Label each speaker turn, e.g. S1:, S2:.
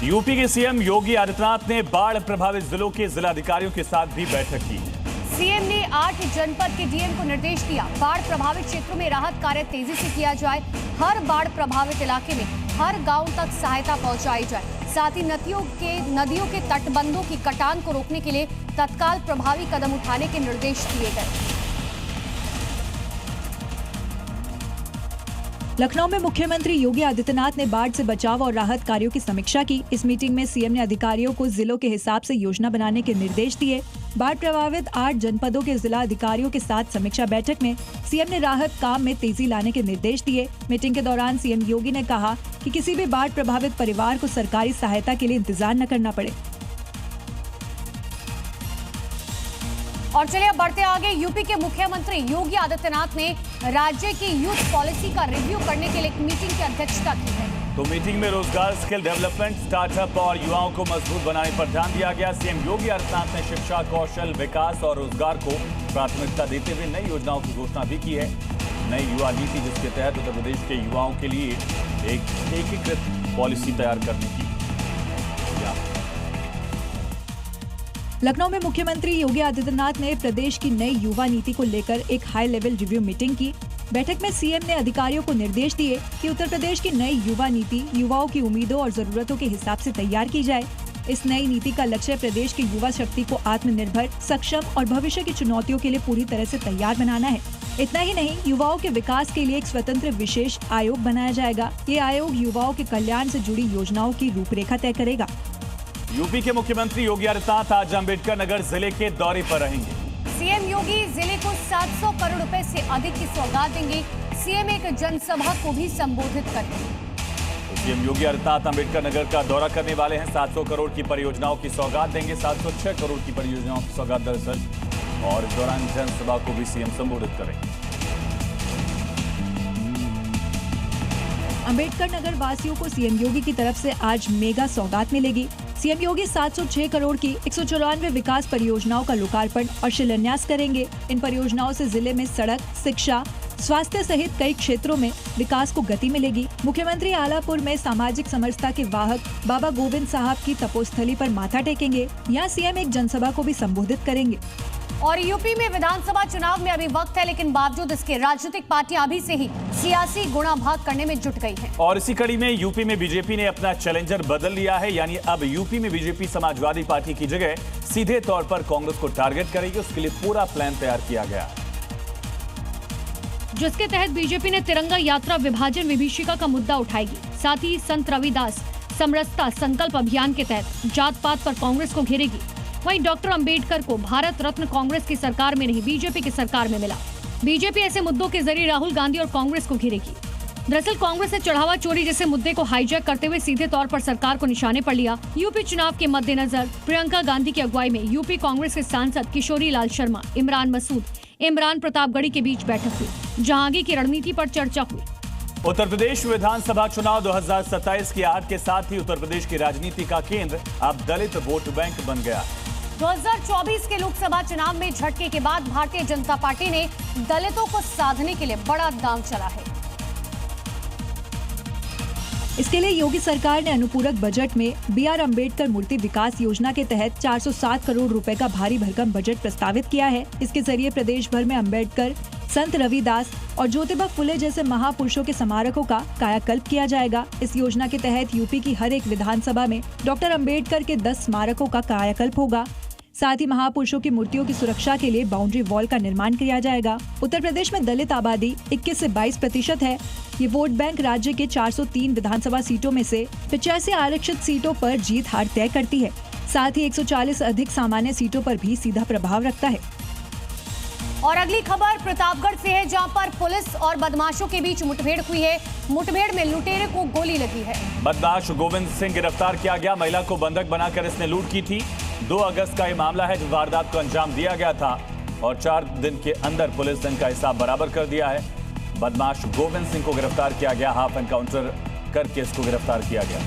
S1: UP के CM Yogi Adityanath ने बाढ़ प्रभावित जिलों के जिलाधिकारियों के साथ भी बैठक की।
S2: सीएम ने 8 जनपद के डीएम को निर्देश दिया, बाढ़ प्रभावित क्षेत्रों में राहत कार्य तेजी से किया जाए। हर बाढ़ प्रभावित इलाके में हर गांव तक सहायता पहुंचाई जाए। साथ ही नदियों के तटबंधों की कटान को रोकने के लिए तत्काल प्रभावी कदम उठाने के निर्देश दिए गए।
S3: लखनऊ में मुख्यमंत्री योगी आदित्यनाथ ने बाढ़ से बचाव और राहत कार्यों की समीक्षा की। इस मीटिंग में सीएम ने अधिकारियों को जिलों के हिसाब से योजना बनाने के निर्देश दिए। बाढ़ प्रभावित 8 जनपदों के जिला अधिकारियों के साथ समीक्षा बैठक में सीएम ने राहत काम में तेजी लाने के निर्देश दिए। मीटिंग के दौरान सीएम योगी ने कहा कि किसी भी बाढ़ प्रभावित परिवार को सरकारी सहायता के लिए इंतजार न करना पड़े।
S2: और चलिए अब बढ़ते आगे। यूपी के मुख्यमंत्री योगी आदित्यनाथ ने राज्य की यूथ पॉलिसी का रिव्यू करने के लिए एक मीटिंग की अध्यक्षता की है।
S1: तो मीटिंग में रोजगार, स्किल डेवलपमेंट, स्टार्टअप और युवाओं को मजबूत बनाने पर ध्यान दिया गया। सीएम योगी आदित्यनाथ ने शिक्षा, कौशल विकास और रोजगार को प्राथमिकता देते हुए नई योजनाओं की घोषणा भी की है। नई युवा नीति, जिसके तहत उत्तर प्रदेश के युवाओं के लिए एक एकीकृत पॉलिसी तैयार करने की।
S3: लखनऊ में मुख्यमंत्री योगी आदित्यनाथ ने प्रदेश की नई युवा नीति को लेकर एक हाई लेवल रिव्यू मीटिंग की। बैठक में सीएम ने अधिकारियों को निर्देश दिए कि उत्तर प्रदेश की नई युवा नीति युवाओं की उम्मीदों और जरूरतों के हिसाब से तैयार की जाए। इस नई नीति का लक्ष्य प्रदेश की युवा शक्ति को आत्मनिर्भर, सक्षम और भविष्य की चुनौतियों के लिए पूरी तरह से तैयार बनाना है। इतना ही नहीं, युवाओं के विकास के लिए एक स्वतंत्र विशेष आयोग बनाया जाएगा। ये आयोग युवाओं के कल्याण से जुड़ी योजनाओं की रूपरेखा तय करेगा।
S1: यूपी के मुख्यमंत्री योगी आदित्यनाथ आज अम्बेडकर नगर जिले के दौरे पर रहेंगे।
S2: सीएम योगी जिले को 700 करोड़ रुपए से अधिक की सौगात देंगे। सीएम एक जनसभा को भी संबोधित करेंगे।
S1: सीएम योगी आदित्यनाथ अम्बेडकर नगर का दौरा करने वाले हैं। 700 करोड़ की परियोजनाओं की सौगात देंगे। 706 करोड़ की परियोजनाओं की सौगात दरअसल, और इस दौरान जनसभा को भी सीएम संबोधित करेंगे।
S3: अम्बेडकर नगर वासियों को सीएम योगी की तरफ से आज मेगा सौगात मिलेगी। सीएम योगी 706 करोड़ की 194 विकास परियोजनाओं का लोकार्पण और शिलान्यास करेंगे। इन परियोजनाओं से जिले में सड़क, शिक्षा, स्वास्थ्य सहित कई क्षेत्रों में विकास को गति मिलेगी। मुख्यमंत्री आलापुर में सामाजिक समरसता के वाहक बाबा गोविंद साहब की तपोस्थली पर माथा टेकेंगे। यहाँ सीएम एक जनसभा को भी संबोधित करेंगे।
S2: और यूपी में विधानसभा चुनाव में अभी वक्त है, लेकिन बावजूद इसके राजनीतिक पार्टियां अभी से ही सियासी गुणा भाग करने में जुट गई हैं।
S1: और इसी कड़ी में यूपी में बीजेपी ने अपना चैलेंजर बदल लिया है। यानी अब यूपी में बीजेपी समाजवादी पार्टी की जगह सीधे तौर पर कांग्रेस को टारगेट करेगी। उसके लिए पूरा प्लान तैयार किया गया,
S4: जिसके तहत बीजेपी ने तिरंगा यात्रा विभाजन विभीषिका का मुद्दा उठाएगी। साथ ही संत रविदास समरसता संकल्प अभियान के तहत जात पात पर कांग्रेस को घेरेगी। वहीं डॉक्टर अंबेडकर को भारत रत्न कांग्रेस की सरकार में नहीं, बीजेपी की सरकार में मिला। बीजेपी ऐसे मुद्दों के जरिए राहुल गांधी और कांग्रेस को घेरेगी। दरअसल कांग्रेस ने चढ़ावा चोरी जैसे मुद्दे को हाईजैक करते हुए सीधे तौर पर सरकार को निशाने पर लिया। यूपी चुनाव के मद्देनजर प्रियंका गांधी की अगुवाई में यूपी कांग्रेस के सांसद किशोरी लाल शर्मा, इमरान मसूद, इमरान प्रतापगढ़ी के बीच बैठक हुई, जहां आगे की रणनीति पर चर्चा हुई।
S1: उत्तर प्रदेश विधानसभा चुनाव 2027 की हार के साथ ही उत्तर प्रदेश की राजनीति का केंद्र अब दलित वोट बैंक बन गया।
S2: 2024 के लोकसभा चुनाव में झटके के बाद भारतीय जनता पार्टी ने दलितों को साधने के लिए बड़ा दांव चला है।
S3: इसके लिए योगी सरकार ने अनुपूरक बजट में BR अम्बेडकर मूर्ति विकास योजना के तहत 407 करोड़ रुपए का भारी भरकम बजट प्रस्तावित किया है। इसके जरिए प्रदेश भर में अम्बेडकर, संत रविदास और ज्योतिबा फुले जैसे महापुरुषों के स्मारकों का कायाकल्प किया जाएगा। इस योजना के तहत यूपी की हर एक विधानसभा में डॉक्टर अम्बेडकर के 10 स्मारकों का कायाकल्प होगा। साथ ही महापुरुषों की मूर्तियों की सुरक्षा के लिए बाउंड्री वॉल का निर्माण किया जाएगा। उत्तर प्रदेश में दलित आबादी 21 से 22% है। ये वोट बैंक राज्य के 403 विधानसभा सीटों में से 85 आरक्षित सीटों पर जीत हार तय करती है। साथ ही 140 अधिक सामान्य सीटों पर भी सीधा प्रभाव रखता है।
S2: और अगली खबर प्रतापगढ़ से है, जहां पर पुलिस और बदमाशों के बीच मुठभेड़ हुई है। मुठभेड़ में लुटेरे को गोली लगी है।
S1: बदमाश गोविंद सिंह गिरफ्तार किया गया। महिला को बंधक बनाकर इसने लूट की थी। 2 अगस्त का ये मामला है, जब वारदात को अंजाम दिया गया था और 4 दिन के अंदर पुलिस ने इनका हिसाब बराबर कर दिया है। बदमाश गोविंद सिंह को गिरफ्तार किया गया। हाफ एनकाउंटर करके इसको गिरफ्तार किया गया।